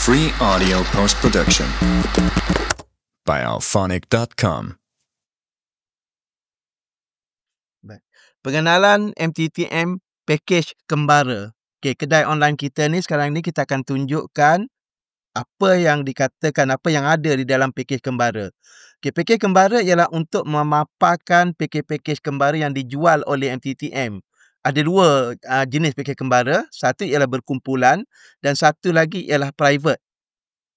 Free audio post-production by alphonic.com. Pengenalan MTTM Package Kembara. Okey, kedai online kita ni sekarang ni kita akan tunjukkan apa yang dikatakan, apa yang ada di dalam package kembara. Okey, package kembara ialah untuk memaparkan package-package kembara yang dijual oleh MTTM. Ada dua jenis package kembara. Satu ialah berkumpulan dan satu lagi ialah private.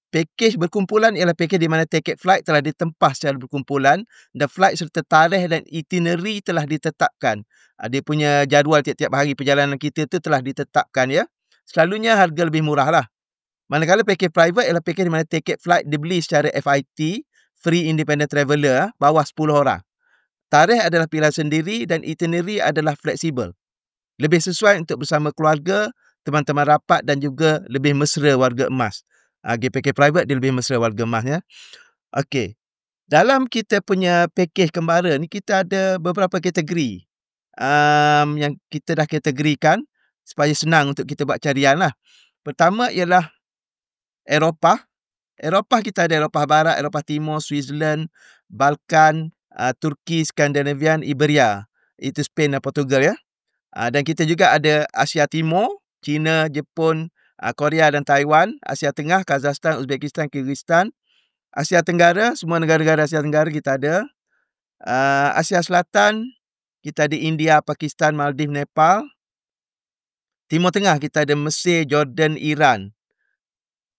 Pakej berkumpulan ialah pakej di mana tiket flight telah ditempah secara berkumpulan dan flight serta tarikh dan itinerary telah ditetapkan. Dia punya jadual tiap-tiap hari perjalanan kita tu telah ditetapkan ya. Selalunya harga lebih murah lah. Manakala pakej private ialah pakej di mana tiket flight dibeli secara FIT, Free Independent Traveller, bawah 10 orang. Tarikh adalah pilihan sendiri dan itinerary adalah fleksibel. Lebih sesuai untuk bersama keluarga, teman-teman rapat dan juga lebih mesra warga emas. Pakej private dia lebih mesra warga emas ya. Okey. Dalam kita punya pakej kembara ni kita ada beberapa kategori. Yang kita dah kategorikan supaya senang untuk kita buat carian lah. Pertama ialah Eropah. Eropah kita ada Eropah Barat, Eropah Timur, Switzerland, Balkan, Turki, Skandinavian, Iberia. Itu Spain dan Portugal ya. Dan kita juga ada Asia Timur, China, Jepun, Korea dan Taiwan. Asia Tengah, Kazakhstan, Uzbekistan, Kyrgyzstan. Asia Tenggara, semua negara-negara Asia Tenggara kita ada. Asia Selatan, kita ada India, Pakistan, Maldives, Nepal. Timur Tengah, kita ada Mesir, Jordan, Iran.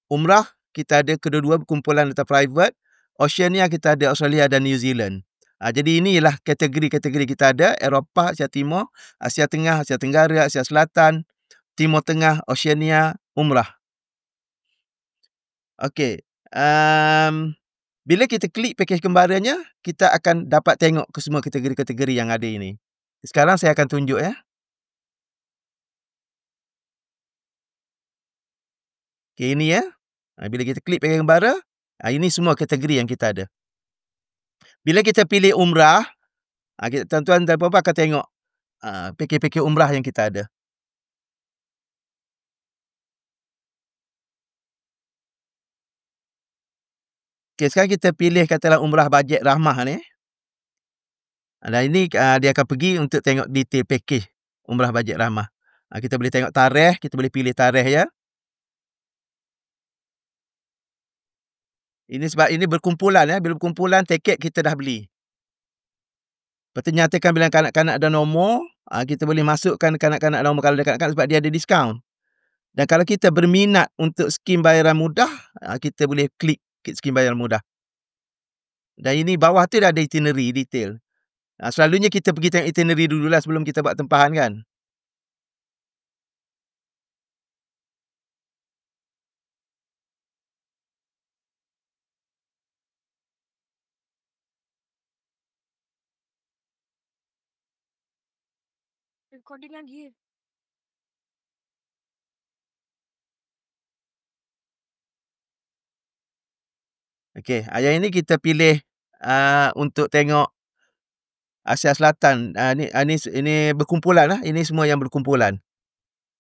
Umrah, kita ada kedua-dua kumpulan atau private. Oceania, kita ada Australia dan New Zealand. Jadi inilah kategori-kategori kita ada. Eropah, Asia Timur, Asia Tengah, Asia Tenggara, Asia Selatan, Timur Tengah, Oceania, Umrah. Okey. Bila kita klik pakej kembaranya, kita akan dapat tengok ke semua kategori-kategori yang ada ini. Sekarang saya akan tunjuk ya. Okey, ini ya. Bila kita klik pakej kembara, ini semua kategori yang kita ada. Bila kita pilih umrah, tuan-tuan dan puan-puan akan tengok pakej-pakej umrah yang kita ada. Okey, sekarang kita pilih katalah umrah bajet rahmah ni. Dan ini dia akan pergi untuk tengok detail pakej umrah bajet rahmah. Kita boleh tengok tarikh, kita boleh pilih tarikh ya. Ini sebab ini berkumpulan ya. Bila berkumpulan, tiket kita dah beli. Lepas tu nyatakan bila kanak-kanak ada nombor, kita boleh masukkan kanak-kanak nombor kalau ada kanak-kanak sebab dia ada diskaun. Dan kalau kita berminat untuk skim bayaran mudah, kita boleh klik skim bayaran mudah. Dan ini bawah tu dah ada itinerary detail. Selalunya kita pergi tengok itinerary dululah sebelum kita buat tempahan kan. Recording lagi. Okey, yang ini kita pilih untuk tengok Asia Selatan. Ini berkumpulan lah. Ini semua yang berkumpulan.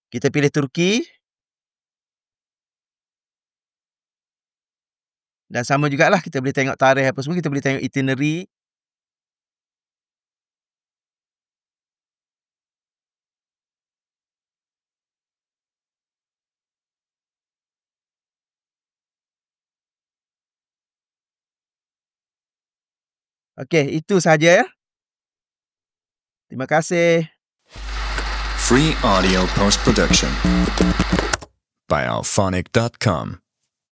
Kita pilih Turki. Dan sama jugalah kita boleh tengok tarikh apa semua, kita boleh tengok itinerary. Okey, itu saja ya. Terima kasih. Free audio post-production by alphonic.com.